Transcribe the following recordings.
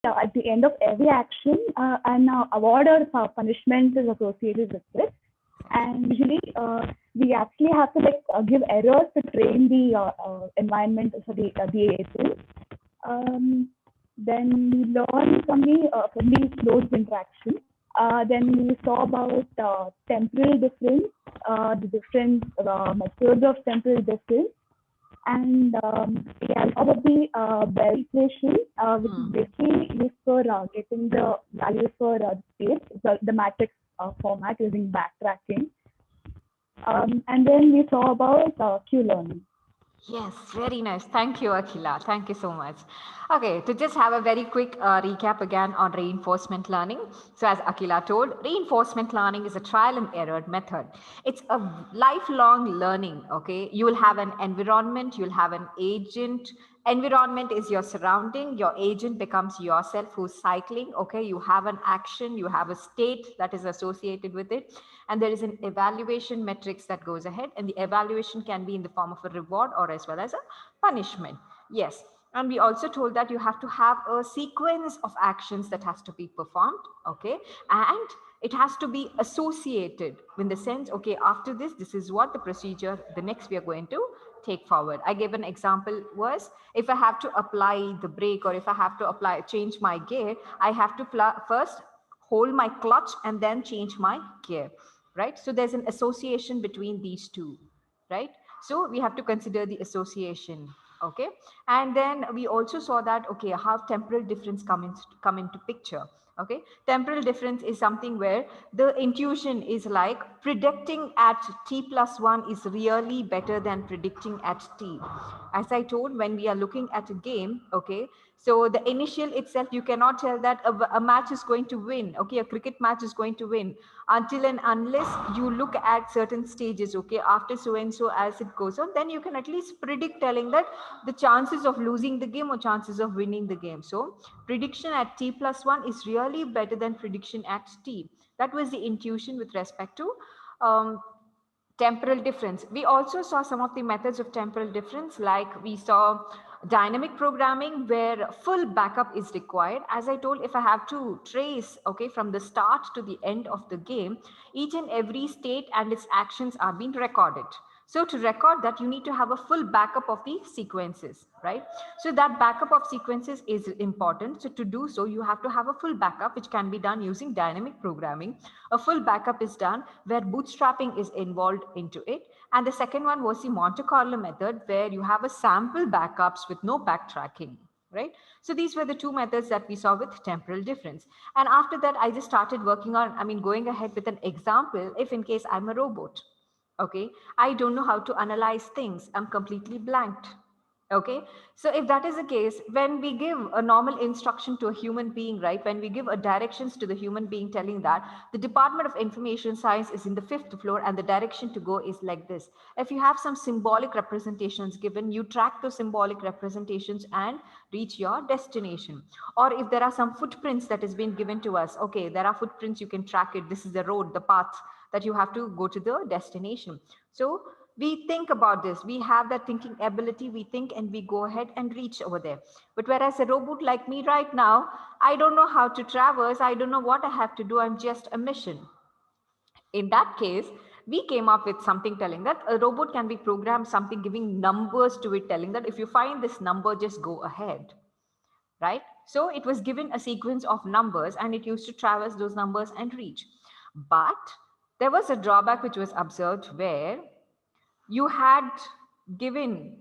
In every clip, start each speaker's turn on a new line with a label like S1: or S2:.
S1: at the end of every action, an award or punishment is associated with it. And usually, we actually have to give errors to train the environment, so the agent. Then we learn from the closed interaction. Then we saw about temporal difference, the different methods of temporal difference, and yeah, about the Bell equation, which is basically used for getting the values for space, the matrix format using backtracking. And then we saw about Q learning.
S2: Yes, very nice. Thank you, Akhila. Thank you so much. Okay, to just have a very quick recap again on reinforcement learning. So, as Akhila told, reinforcement learning is a trial and error method. It's a lifelong learning. Okay, you will have an environment, you'll have an agent. Environment is your surrounding, your agent becomes yourself who's cycling. Okay, you have an action, you have a state that is associated with it, and there is an evaluation metrics that goes ahead, and the evaluation can be in the form of a reward or as well as a punishment. Yes, and we also told that you have to have a sequence of actions that has to be performed. Okay, and it has to be associated in the sense, okay, after this is what the procedure, the next we are going to take forward. I gave an example was, if I have to apply the brake, or if I have to change my gear, I have to first hold my clutch and then change my gear, right? So there's an association between these two, right? So we have to consider the association. Okay, and then we also saw that, okay, how temporal difference come into picture. Okay, temporal difference is something where the intuition is like predicting at t+1 is really better than predicting at t. As I told, when we are looking at a game, okay, so the initial itself, you cannot tell that a match is going to win. Okay, a cricket match is going to win until and unless you look at certain stages. Okay, after so and so as it goes on, then you can at least predict, telling that the chances of losing the game or chances of winning the game. So prediction at t+1 is really better than prediction at t. That was the intuition with respect to temporal difference. We also saw some of the methods of temporal difference, like we saw dynamic programming where full backup is required. As I told, if I have to trace, okay, from the start to the end of the game, each and every state and its actions are being recorded. So to record that, you need to have a full backup of the sequences, right? So that backup of sequences is important. So to do so, you have to have a full backup, which can be done using dynamic programming. A full backup is done where bootstrapping is involved into it. And the second one was the Monte Carlo method, where you have a sample backups with no backtracking, right? So these were the two methods that we saw with temporal difference. And after that, I just started working on, going ahead with an example. If in case I'm a robot, okay, I don't know how to analyze things, I'm completely blanked. Okay, so if that is the case, when we give a normal instruction to a human being, right, when we give a directions to the human being telling that the Department of Information Science is in the 5th floor and the direction to go is like this, if you have some symbolic representations given, you track those symbolic representations and reach your destination. Or if there are some footprints that has been given to us, okay, there are footprints, you can track it, this is the road, the path that you have to go to the destination. So we think about this, we have that thinking ability, we think and we go ahead and reach over there. But whereas a robot like me right now, I don't know how to traverse, I don't know what I have to do, I'm just a mission. In that case, we came up with something telling that a robot can be programmed, something giving numbers to it, telling that if you find this number, just go ahead, right? So it was given a sequence of numbers and it used to traverse those numbers and reach. But there was a drawback which was observed, where you had given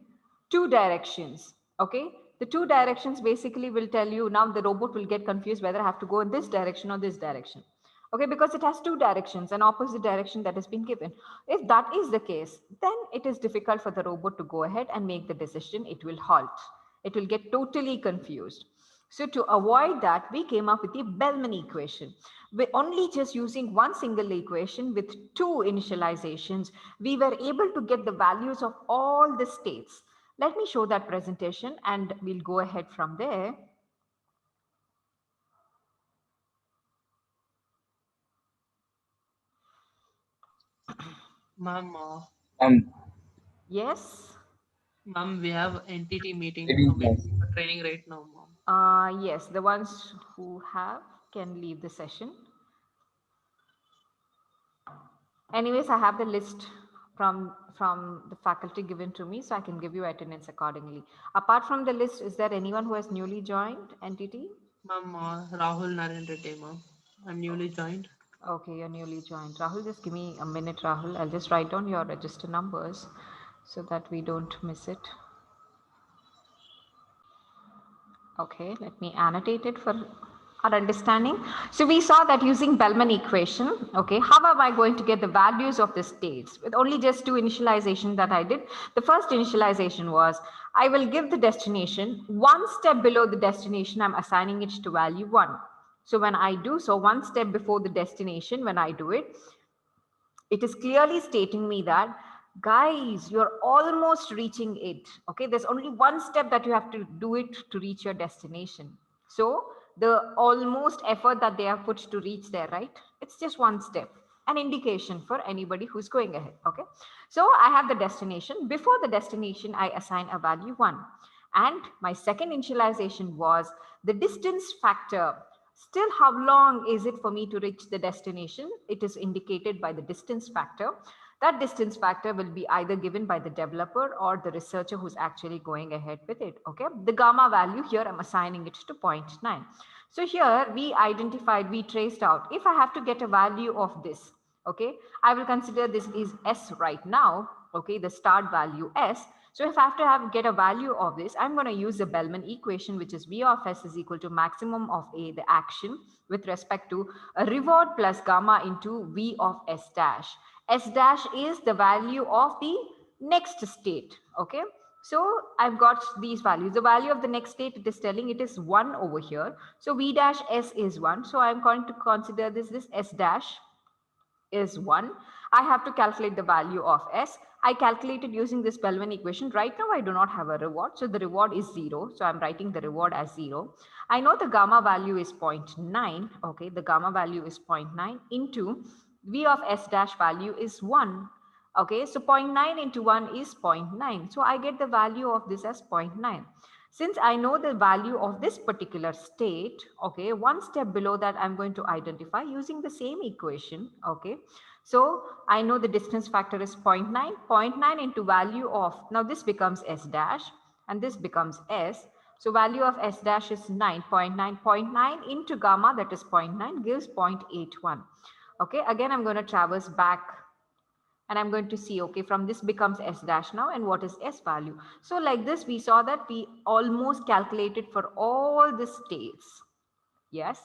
S2: two directions. Okay, the two directions basically will tell you, now the robot will get confused whether I have to go in this direction or this direction. Okay, because it has two directions, an opposite direction that has been given. If that is the case, then it is difficult for the robot to go ahead and make the decision. It will halt, it will get totally confused. So to avoid that, we came up with the Bellman equation. We're only just using one single equation with two initializations, we were able to get the values of all the states. Let me show that presentation and we'll go ahead from there.
S3: Ma'am,
S4: Um,
S2: Yes.
S3: ma'am, we have entity meeting
S4: it is nice.
S3: training right now, ma'am.
S2: Yes, the ones who have can leave the session. Anyways, I have the list from the faculty given to me, so I can give you attendance accordingly. Apart from the list, is there anyone who has newly joined NTT?
S3: Ma'am, Rahul Narendra Day, ma'am. I'm newly joined.
S2: Okay, you're newly joined. Rahul, just give me a minute, Rahul. I'll just write down your register numbers so that we don't miss it. Okay, let me annotate it for our understanding. So we saw that using Bellman equation, okay, how am I going to get the values of the states? With only just two initialization that I did. The first initialization was, I will give the destination, one step below the destination, I'm assigning it to value 1. So when I do so, one step before the destination, when I do it, it is clearly stating me that, guys, you're almost reaching it. Okay, there's only one step that you have to do it to reach your destination. So the almost effort that they have put to reach there, right? It's just one step, an indication for anybody who's going ahead. Okay, so I have the destination. Before the destination, I assign a value 1. And my second initialization was the distance factor. Still, how long is it for me to reach the destination? It is indicated by the distance factor. That distance factor will be either given by the developer or the researcher who's actually going ahead with it. Okay, the gamma value here, I'm assigning it to 0.9. So here we identified, we traced out, if I have to get a value of this, okay, I will consider this is S right now, okay, the start value S. So if I have to get a value of this, I'm going to use the Bellman equation, which is V of S is equal to maximum of A, the action, with respect to a reward plus gamma into V of S dash. S dash is the value of the next state. Okay. So I've got these values. The value of the next state, it is telling it is 1 over here. So V dash S is 1. So I'm going to consider this S dash is 1. I have to calculate the value of S. I calculated using this Bellman equation. Right now, I do not have a reward. So the reward is 0. So I'm writing the reward as 0. I know the gamma value is 0.9. Okay, the gamma value is 0.9 into V of S dash value is 1. Okay, so 0.9 into 1 is 0.9. So I get the value of this as 0.9. Since I know the value of this particular state, okay, one step below that I'm going to identify using the same equation, okay. So I know the distance factor is 0.9, 0.9 into value of, now this becomes S dash and this becomes S. So value of S dash is 9.9, 0.9 into gamma, that is 0.9, gives 0.81. Okay, again, I'm going to traverse back and I'm going to see, okay, from this becomes S dash now, and what is S value? So like this, we saw that we almost calculated for all the states. Yes.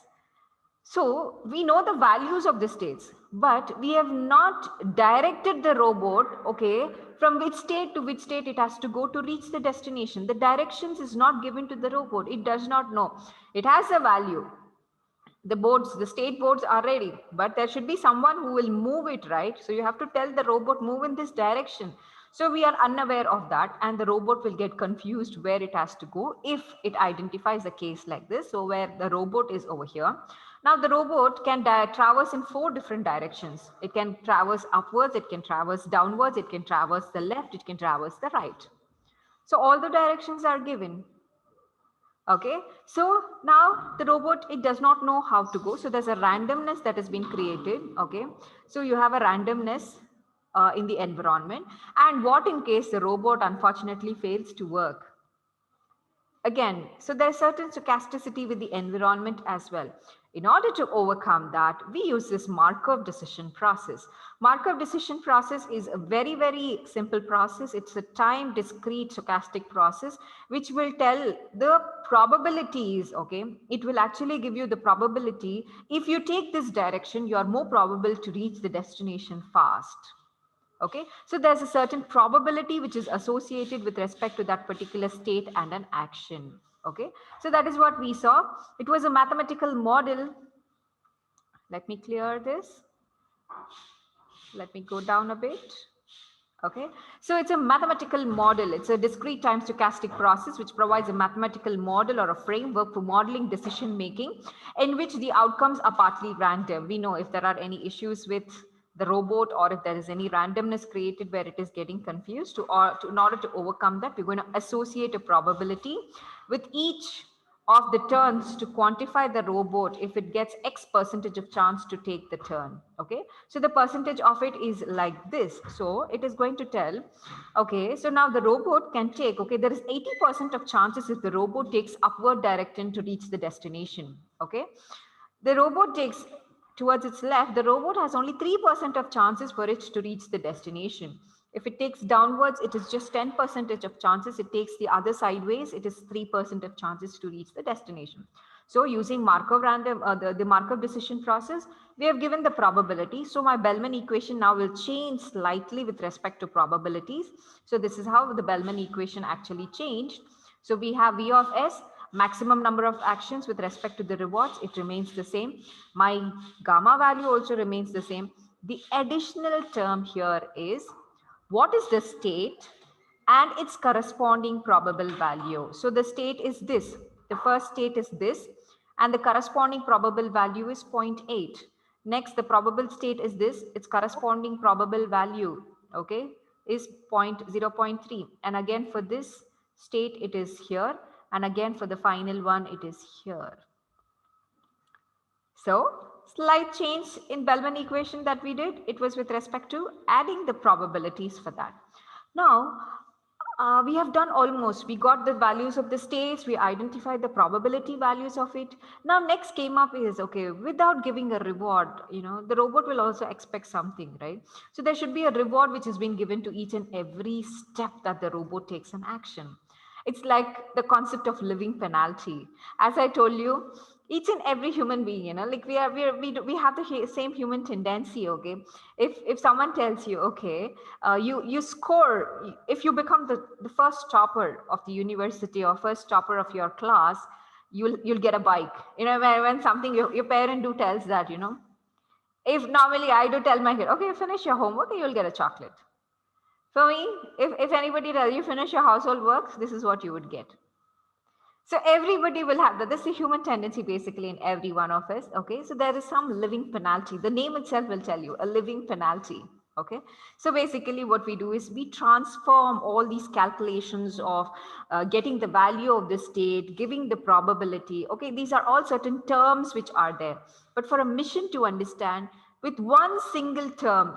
S2: So we know the values of the states, but we have not directed the robot, okay, from which state to which state it has to go to reach the destination. The directions is not given to the robot. It does not know. It has a value. The boards, the state boards are ready, but there should be someone who will move it, right? So you have to tell the robot, move in this direction. So we are unaware of that, and the robot will get confused where it has to go if it identifies a case like this. So where the robot is over here. Now the robot can traverse in 4 different directions. It can traverse upwards, it can traverse downwards, it can traverse the left, it can traverse the right. So all the directions are given. Okay, so now the robot, it does not know how to go. So there's a randomness that has been created. Okay, so you have a randomness in the environment. And what in case the robot unfortunately fails to work? Again, so there's certain stochasticity with the environment as well. In order to overcome that, we use this Markov decision process. Markov decision process is a very, very simple process. It's a time discrete stochastic process, which will tell the probabilities, okay? It will actually give you the probability. If you take this direction, you are more probable to reach the destination fast. Okay, so there's a certain probability which is associated with respect to that particular state and an action. Okay, so that is what we saw. It was a mathematical model. Let me clear this. Let me go down a bit. Okay, so it's a mathematical model. It's a discrete time stochastic process which provides a mathematical model or a framework for modeling decision making in which the outcomes are partly random. We know if there are any issues with the robot or if there is any randomness created where it is getting confused, in order to overcome that, we're going to associate a probability with each of the turns to quantify the robot if it gets X percentage of chance to take the turn. Okay, so the percentage of it is like this. So it is going to tell, okay, so now the robot can take, okay, there is 80% of chances if the robot takes upward direction to reach the destination. Okay, the robot takes towards its left, the robot has only 3% of chances for it to reach the destination. If it takes downwards, it is just 10% of chances. It takes the other sideways, it is 3% of chances to reach the destination. So using Markov the Markov decision process, we have given the probability. So my Bellman equation now will change slightly with respect to probabilities. So this is how the Bellman equation actually changed. So we have V of S, maximum number of actions with respect to the rewards, it remains the same. My gamma value also remains the same. The additional term here is what is the state and its corresponding probable value. So the state is this, the first state is this, and the corresponding probable value is 0.8. Next, the probable state is this, its corresponding probable value, okay, is 0.3. And again for this state, it is here. And again for the final one, it is here. So slight change in Bellman equation that we did, it was with respect to adding the probabilities for that. Now, we have done almost, we got the values of the states, we identified the probability values of it. Now next came up is, okay, without giving a reward, the robot will also expect something, right? So there should be a reward which is being given to each and every step that the robot takes an action. It's like the concept of living penalty. As I told you, each and every human being, like we have the same human tendency. Okay, if someone tells you, okay, you score, if you become the first topper of the university or first topper of your class, you'll get a bike. When something your parent do tells that, if normally I do tell my kid, okay, finish your homework and you'll get a chocolate. For me, if anybody tells you finish your household work, this is what you would get. So everybody will have that. This is a human tendency basically in every one of us. Okay, so there is some living penalty. The name itself will tell you a living penalty. Okay, so basically what we do is we transform all these calculations of getting the value of the state, giving the probability. Okay, these are all certain terms which are there. But for a mission to understand, with one single term,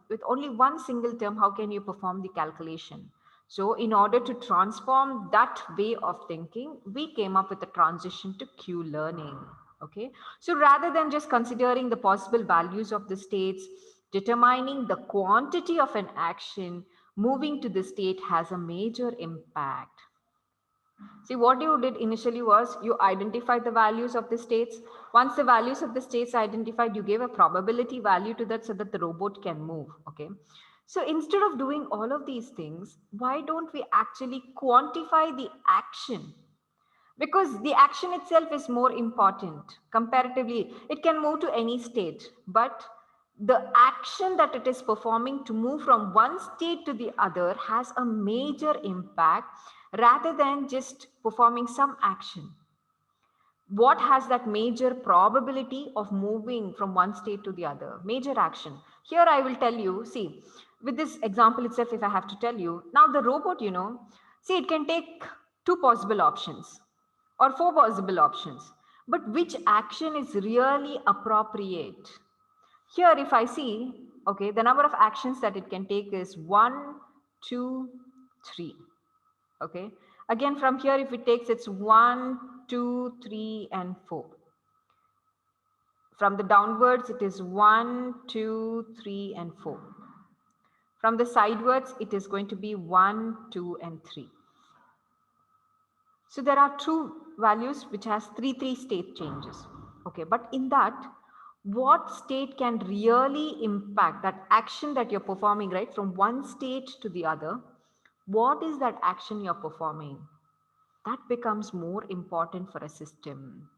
S2: with only one single term, how can you perform the calculation? So in order to transform that way of thinking, we came up with a transition to Q-learning. Okay, so rather than just considering the possible values of the states, determining the quantity of an action, moving to the state has a major impact. See, what you did initially was you identified the values of the states. Once the values of the states identified, you gave a probability value to that so that the robot can move. Okay. So instead of doing all of these things, why don't we actually quantify the action? Because the action itself is more important comparatively. It can move to any state, but the action that it is performing to move from one state to the other has a major impact rather than just performing some action. What has that major probability of moving from one state to the other? Major action. Here I will tell you, see, with this example itself, if I have to tell you, now the robot, see, it can take 2 possible options or 4 possible options, but which action is really appropriate? Here, if I see, okay, the number of actions that it can take is 1, 2, 3. Okay. Again, from here, if it takes, it's 1, 2, 3, and 4. From the downwards, it is 1, 2, 3, and 4. From the sidewards, it is going to be 1, 2, and 3. So there are 2 values which has 3 state changes. Okay, but in that, what state can really impact that action that you're performing, right, from one state to the other? What is that action you're performing? That becomes more important for a system.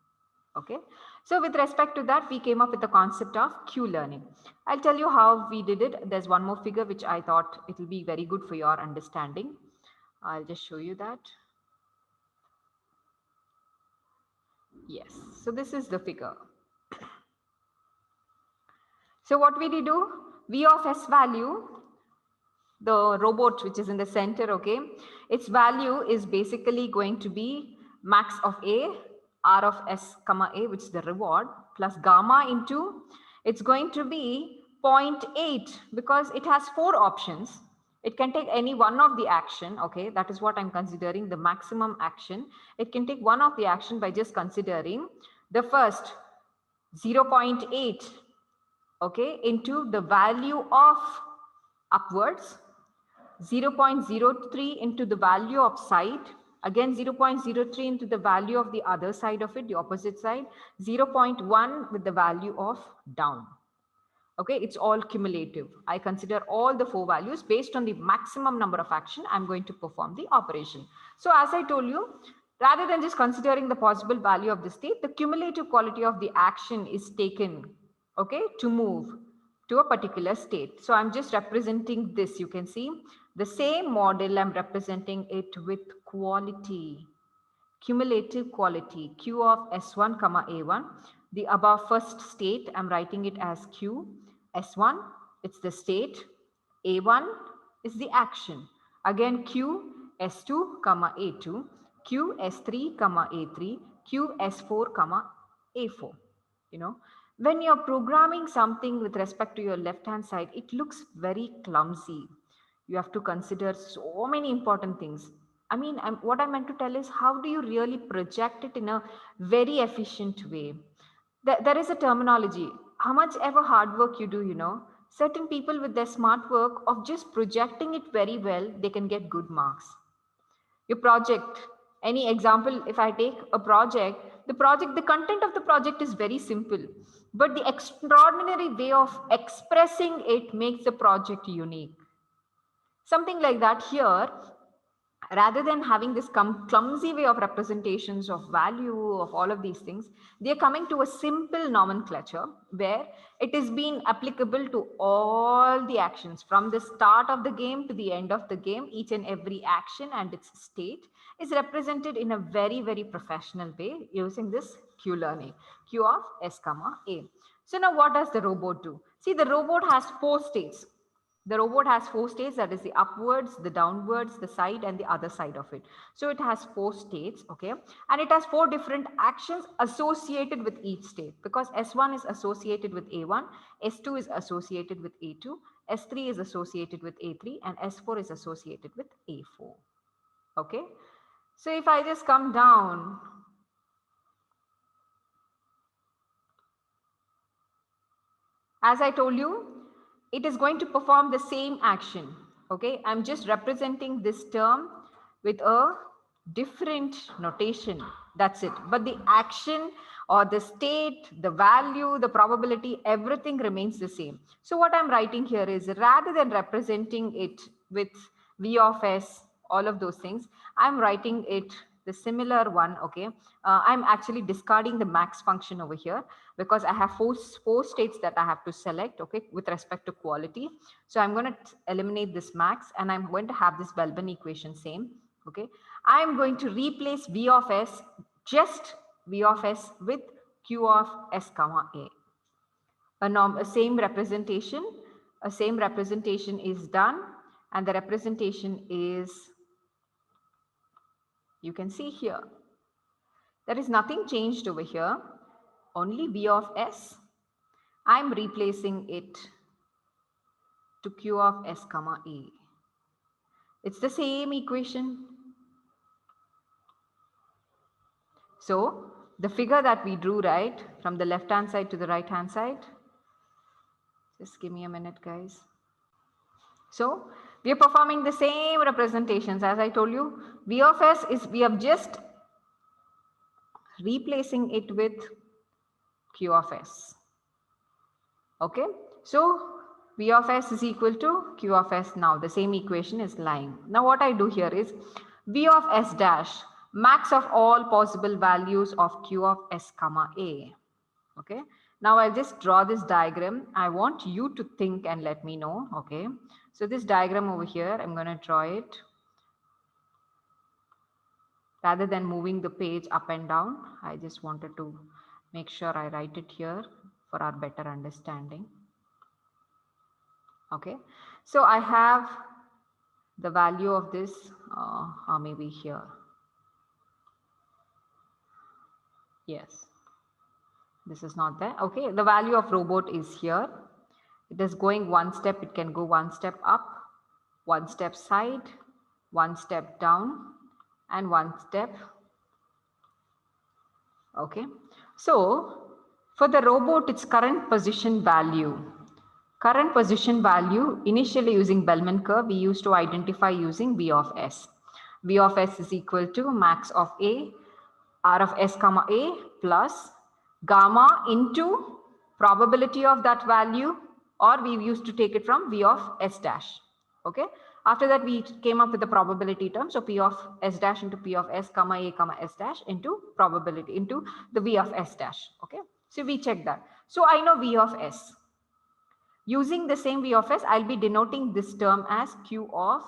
S2: Okay, so with respect to that, we came up with the concept of Q-learning. I'll tell you how we did it. There's one more figure which I thought it will be very good for your understanding. I'll just show you that. Yes, so this is the figure. So what we do, V of S value, the robot which is in the center, okay, its value is basically going to be max of A R of S comma A, which is the reward, plus gamma into, it's going to be 0.8 because it has 4 options. It can take any one of the action. Okay, that is what I'm considering the maximum action. It can take one of the action by just considering the first 0.8, okay, into the value of upwards, 0.03 into the value of side, again 0.03 into the value of the other side of it, the opposite side, 0.1 with the value of down. Okay, it's all cumulative. I consider all the 4 values based on the maximum number of action I'm going to perform the operation. So as I told you, rather than just considering the possible value of the state, the cumulative quality of the action is taken, okay, to move to a particular state. So I'm just representing this. You can see the same model, I'm representing it with quality, cumulative quality, Q of S1 comma A1. The above first state, I'm writing it as Q. S1, it's the state. A1 is the action. Again, Q S2 comma A2, Q S3 comma A3, Q S4 comma A4. You know, when you're programming something with respect to your left hand side, it looks very clumsy. You have to consider so many important things. I mean, what I meant to tell is, how do you really project it in a very efficient way? There is a terminology. How much ever hard work you do, you know, certain people with their smart work of just projecting it very well, they can get good marks. Your project, any example, if I take a project, the content of the project is very simple, but the extraordinary way of expressing it makes the project unique. Something like that here, rather than having this clumsy way of representations of value of all of these things, they're coming to a simple nomenclature where it is being applicable to all the actions from the start of the game to the end of the game. Each and every action and its state is represented in a very, very professional way using this Q learning, Q of S comma A. So now what does the robot do? See, the robot has 4 states. The robot has 4 states, that is the upwards, the downwards, the side, and the other side of it. So it has 4 states, okay? And it has 4 different actions associated with each state, because S1 is associated with A1, S2 is associated with A2, S3 is associated with A3, and S4 is associated with A4, okay? So if I just come down, as I told you, it is going to perform the same action. Okay, I'm just representing this term with a different notation. That's it. But the action or the state, the value, the probability, everything remains the same. So what I'm writing here is, rather than representing it with V of S, all of those things, I'm writing it the similar one. Okay, I'm actually discarding the max function over here because I have four states that I have to select, okay, with respect to quality. So I'm going to eliminate this max and I'm going to have this Belbin equation same, okay. I'm going to replace V of S, just V of S with Q of S comma A. A same representation is done, and the representation is, you can see here, there is nothing changed over here, only V of S. I'm replacing it to Q of S comma A. It's the same equation. So the figure that we drew, right, from the left hand side to the right hand side, just give me a minute, guys. So we are performing the same representations. As I told you, V of S is, we are just replacing it with Q of S. Okay, so V of S is equal to Q of S. Now the same equation is lying. Now what I do here is V of S dash, max of all possible values of Q of S comma A. Okay, now I'll just draw this diagram. I want you to think and let me know. Okay, so this diagram over here, I'm going to draw it. Rather than moving the page up and down, I just wanted to make sure I write it here for our better understanding. Okay, so I have the value of this, maybe here. Yes. This is not there. Okay. The value of robot is here. It is going one step. It can go one step up, one step side, one step down, and one step. Okay. So for the robot, its current position value. Current position value, initially using Bellman curve, we used to identify using V of S. V of S is equal to max of A, R of S comma A plus gamma into probability of that value, or we used to take it from V of S dash. Okay. After that, we came up with the probability term. So P of S dash into P of S comma A comma S dash into probability into the V of S dash. Okay. So we check that. So I know V of S. Using the same V of S, I'll be denoting this term as Q of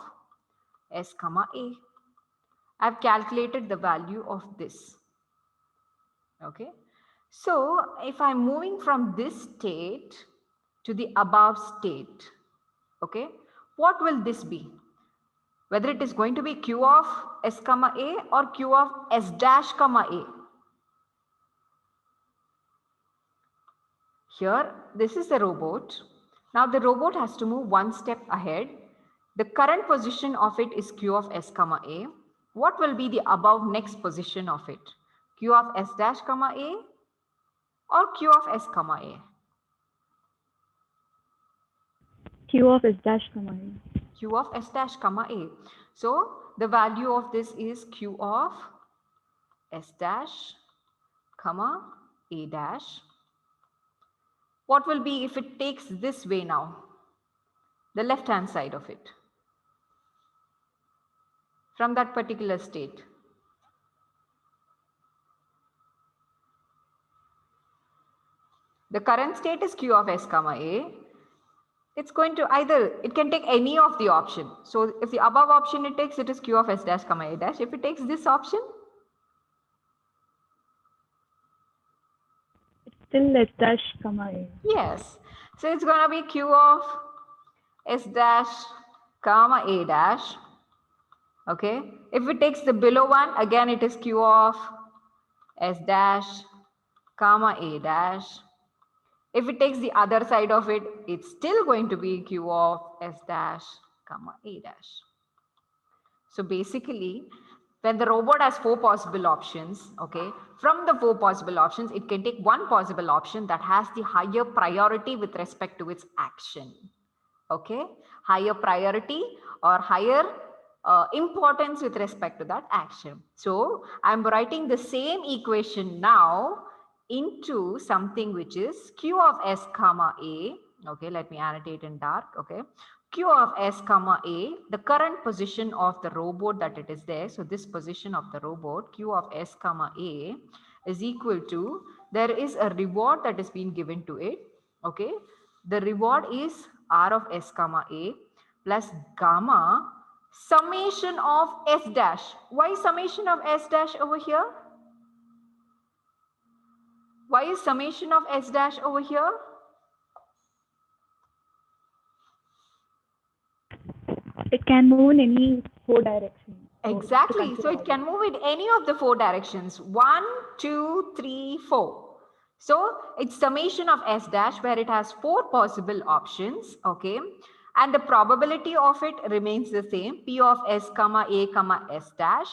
S2: S comma A. I've calculated the value of this. Okay. So if I'm moving from this state to the above state, okay, what will this be? Whether it is going to be Q of S comma A or Q of S dash comma A. Here, this is the robot. Now the robot has to move one step ahead. The current position of it is Q of S comma A. What will be the above next position of it? Q of S dash comma A or Q of S comma A?
S1: Q of S dash comma A.
S2: Q of S dash comma A. So the value of this is Q of S dash comma A dash. What will be if it takes this way now? The left hand side of it. From that particular state. The current state is Q of S comma A. It's going to either, it can take any of the option. So if the above option it takes, it is Q of S dash comma A dash. If it takes this option,
S1: It's still S dash comma A.
S2: yes. So it's going to be Q of S dash comma A dash. Okay. If it takes the below one, again it is Q of S dash comma A dash. If it takes the other side of it, it's still going to be Q of S dash comma A dash. So basically, when the robot has four possible options, okay, from the four possible options, it can take one possible option that has the higher priority with respect to its action. Okay, higher priority or higher importance with respect to that action. So I'm writing the same equation now into something which is Q of S comma A. Okay, let me annotate in dark. Okay, Q of S comma A, the current position of the robot that it is there. So this position of the robot, Q of S comma A, is equal to, there is a reward that is being given to it. Okay, the reward is R of S comma A plus gamma summation of S dash. Why summation of S dash over here? Why is summation of S dash over here?
S1: It can move in any four directions.
S2: Exactly. So it can move in any of the four directions. 1, 2, 3, 4. So it's summation of S dash where it has four possible options. Okay. And the probability of it remains the same. P of S comma A comma S dash.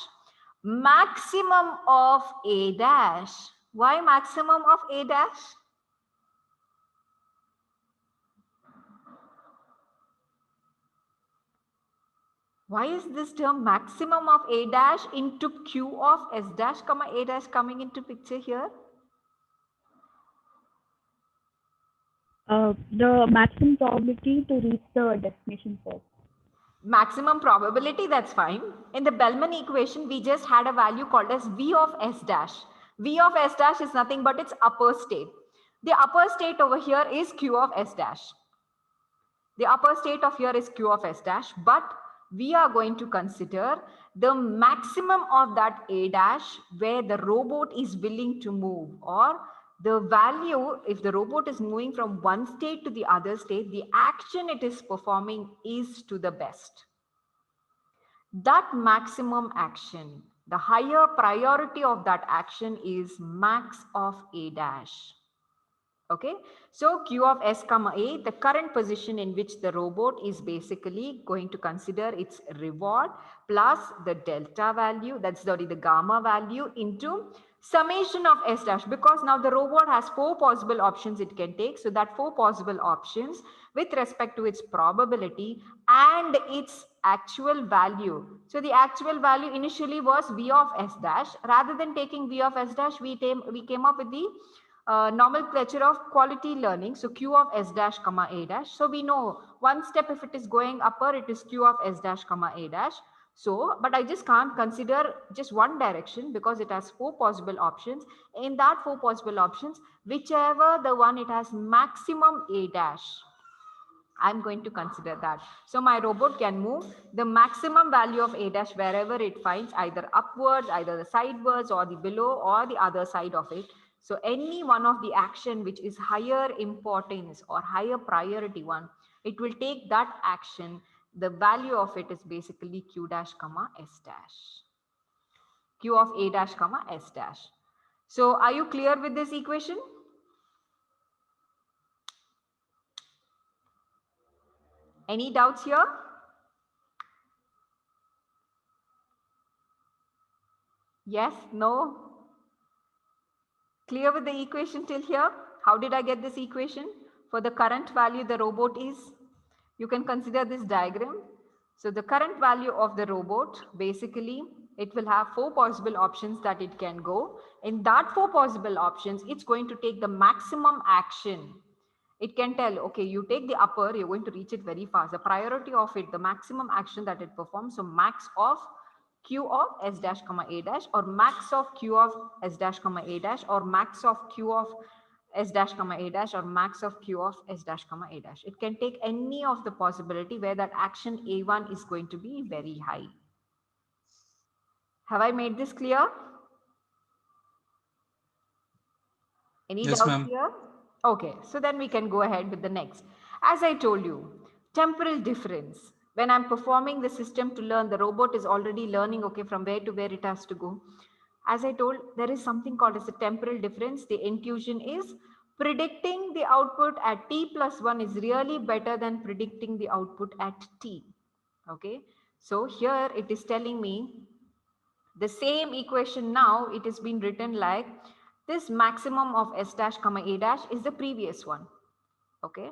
S2: Maximum of A dash. Why maximum of A dash? Why is this term maximum of A dash into Q of S dash comma A dash coming into picture here?
S1: The maximum probability to reach the destination first.
S2: Maximum probability, that's fine. In the Bellman equation, we just had a value called as V of S dash. V of S dash is nothing but its upper state. The upper state over here is Q of S dash. The upper state of here is Q of S dash, but we are going to consider the maximum of that A dash where the robot is willing to move, or the value, if the robot is moving from one state to the other state, the action it is performing is to the best. That maximum action The higher priority of that action is max of A dash. Okay, so Q of S comma A, the current position in which the robot is basically going to consider its reward plus the delta value, that's the gamma value into summation of S dash, because now the robot has 4 possible options it can take. So that 4 possible options with respect to its probability and its actual value. So the actual value initially was V of S dash. Rather than taking V of S dash, we came up with the nomenclature of quality learning. So Q of S dash comma A dash. So we know one step, if it is going upper, it is Q of S dash comma A dash. So, but I just can't consider just one direction because it has 4 possible options. In that 4 possible options, whichever the one it has maximum A dash, I'm going to consider that. So my robot can move the maximum value of A dash wherever it finds, either upwards, either the sidewards or the below or the other side of it. So any one of the action which is higher importance or higher priority one, it will take that action. The value of it is basically Q dash comma S dash. Q of A dash comma S dash. So are you clear with this equation? Any doubts here? Yes, no? Clear with the equation till here? How did I get this equation? For the current value the robot is, you can consider this diagram. So the current value of the robot, basically, it will have 4 possible options that it can go. In that 4 possible options, it's going to take the maximum action. It can tell, okay, you take the upper, you're going to reach it very fast. The priority of it, the maximum action that it performs, so max of Q of S dash comma A dash, or max of Q of S dash comma A dash, or max of Q of S dash comma A dash, or max of Q of S dash comma A dash. It can take any of the possibility where that action A1 is going to be very high. Have I made this clear? Any
S4: Yes,
S2: doubts
S4: ma'am.
S2: here? Okay, so then we can go ahead with the next. As I told you, temporal difference. When I'm performing the system to learn, the robot is already learning, okay, from where to where it has to go. As I told, there is something called as a temporal difference. The intuition is predicting the output at t plus 1 is really better than predicting the output at t. Okay, so here it is telling me the same equation. Now it has been written like this: maximum of S dash comma A dash is the previous one. Okay,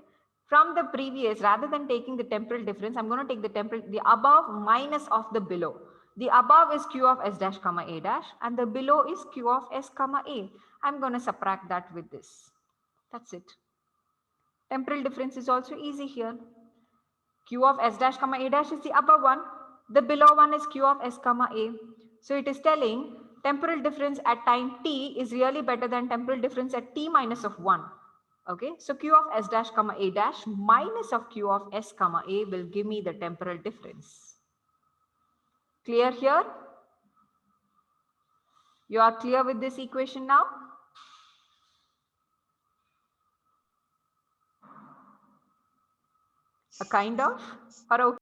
S2: from the previous, rather than taking the temporal difference, I'm going to take the above minus of the below. The above is Q of S dash comma A dash and the below is Q of S comma A. I'm going to subtract that with this. That's it. Temporal difference is also easy here. Q of S dash comma A dash is the above one. The below one is Q of S comma A. So it is telling temporal difference at time t is really better than temporal difference at t minus of 1. Okay, so Q of S dash comma A dash minus of Q of S comma A will give me the temporal difference. Clear here? You are clear with this equation now? A kind of, or okay?